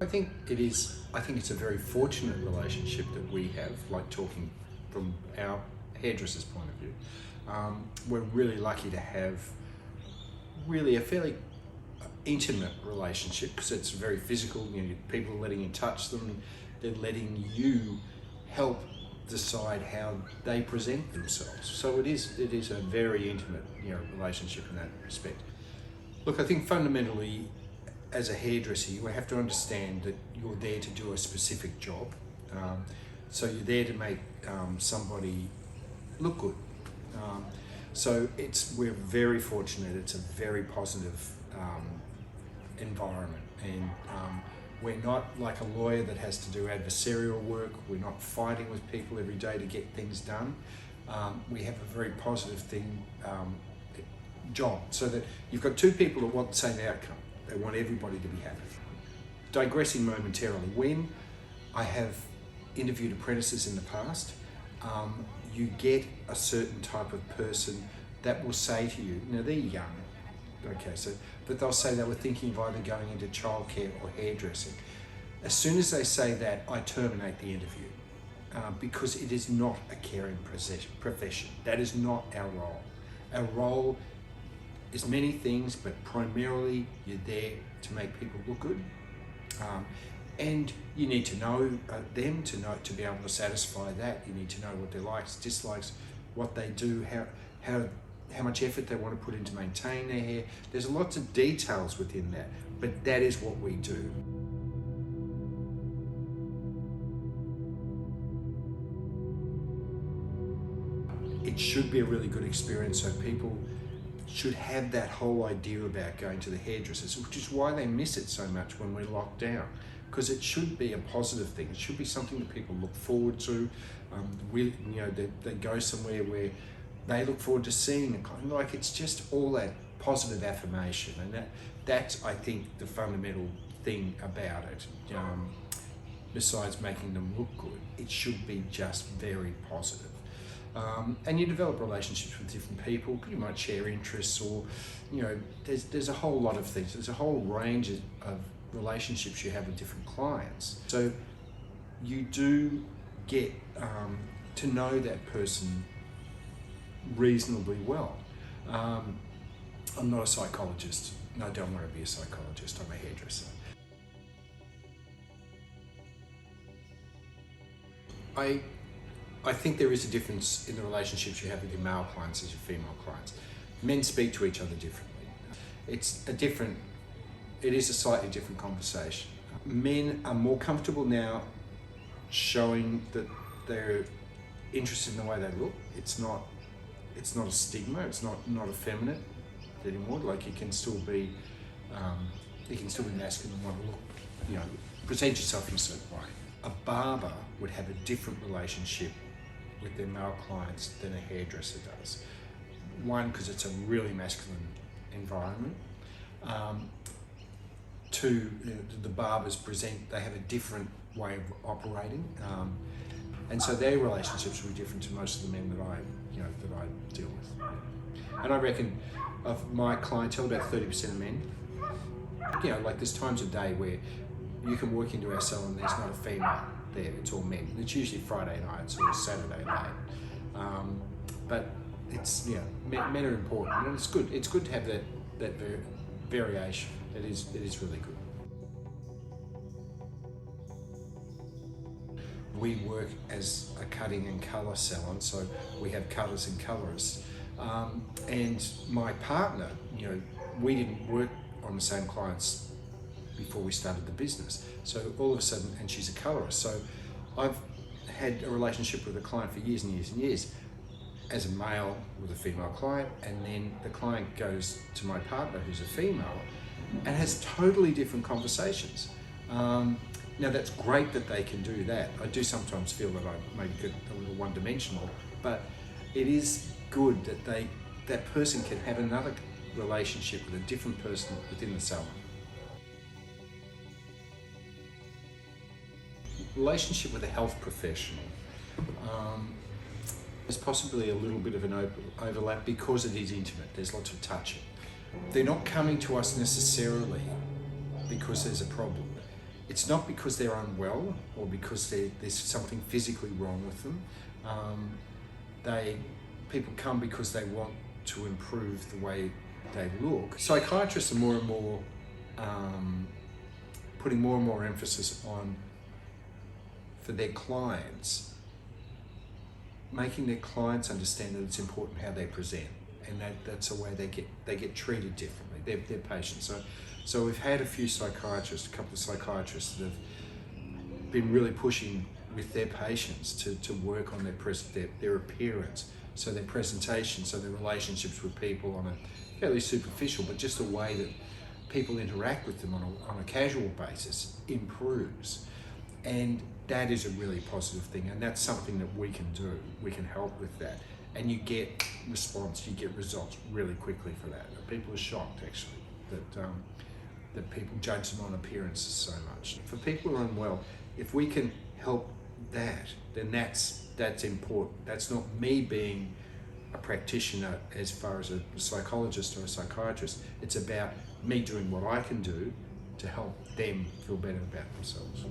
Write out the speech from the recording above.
I think it's a very fortunate relationship that we have, like talking from our hairdresser's point of view. We're really lucky to have really a fairly intimate relationship because it's very physical. You know, people are letting you touch them, they're letting you help decide how they present themselves. So it is a very intimate, relationship in that respect. Look, I think fundamentally, as a hairdresser, you have to understand that you're there to do a specific job. So you're there to make somebody look good. We're very fortunate. It's a very positive environment, and we're not like a lawyer that has to do adversarial work. We're not fighting with people every day to get things done. We have a very positive job, so that you've got two people that want the same outcome. They want everybody to be happy. Digressing momentarily, when I have interviewed apprentices in the past, you get a certain type of person that will say to you, now they're young, but they'll say they were thinking of either going into childcare or hairdressing. As soon as they say that, I terminate the interview because it is not a caring profession. That is not our role. Our role is many things, but primarily you're there to make people look good. And you need to know them to be able to satisfy that. You need to know what their likes, dislikes, what they do, how much effort they want to put in to maintain their hair. There's lots of details within that, but that is what we do. It should be a really good experience, so people should have that whole idea about going to the hairdressers, which is why they miss it so much when we're locked down. Because it should be a positive thing. It should be something that people look forward to. They go somewhere where they look forward to seeing it. Like, it's just all that positive affirmation, and that's I think the fundamental thing about it. Besides making them look good, it should be just very positive. And you develop relationships with different people. You might share interests, or there's a whole lot of things. There's a whole range of relationships you have with different clients. So you do get to know that person reasonably well. I'm not a psychologist. No, I don't want to be a psychologist. I'm a hairdresser. I think there is a difference in the relationships you have with your male clients as your female clients. Men speak to each other differently. It is a slightly different conversation. Men are more comfortable now showing that they're interested in the way they look. It's not a stigma. It's not effeminate anymore. Like, you can still be masculine and want to look, present yourself in a certain way. A barber would have a different relationship with their male clients than a hairdresser does. One, because it's a really masculine environment. Two, the barbers they have a different way of operating, and so their relationships will be different to most of the men that I deal with. And I reckon of my clientele, about 30% of men. Like, there's times of day where you can walk into our salon and there's not a female there, it's all men. It's usually Friday nights or Saturday night. But it's, men are important, and it's good to have that variation. It is really good. We work as a cutting and colour salon, so we have cutters and colourists. And my partner, we didn't work on the same clients before we started the business. So all of a sudden, and she's a colourist, so I've had a relationship with a client for years and years and years as a male with a female client, and then the client goes to my partner, who's a female, and has totally different conversations. Now, that's great that they can do that. I do sometimes feel that I maybe get a little one-dimensional, but it is good that that person can have another relationship with a different person within the salon. Relationship with a health professional. There's possibly a little bit of an overlap because it is intimate. There's lots of touching. They're not coming to us necessarily because there's a problem. it's not because they're unwell or because there's something physically wrong with them. People come because they want to improve the way they look. Psychiatrists are more and more putting more and more emphasis on, for their clients, making their clients understand that it's important how they present, and that's a way they get treated differently. They're patients. So we've had a couple of psychiatrists that have been really pushing with their patients to work on their appearance, so their presentation, so their relationships with people on a fairly superficial, but just a way that people interact with them on a casual basis improves. And that is a really positive thing, and that's something that we can do. We can help with that. And you get response, you get results really quickly for that. People are shocked, actually, that people judge them on appearances so much. For people who are unwell, if we can help that, then that's important. That's not me being a practitioner as far as a psychologist or a psychiatrist. It's about me doing what I can do to help them feel better about themselves.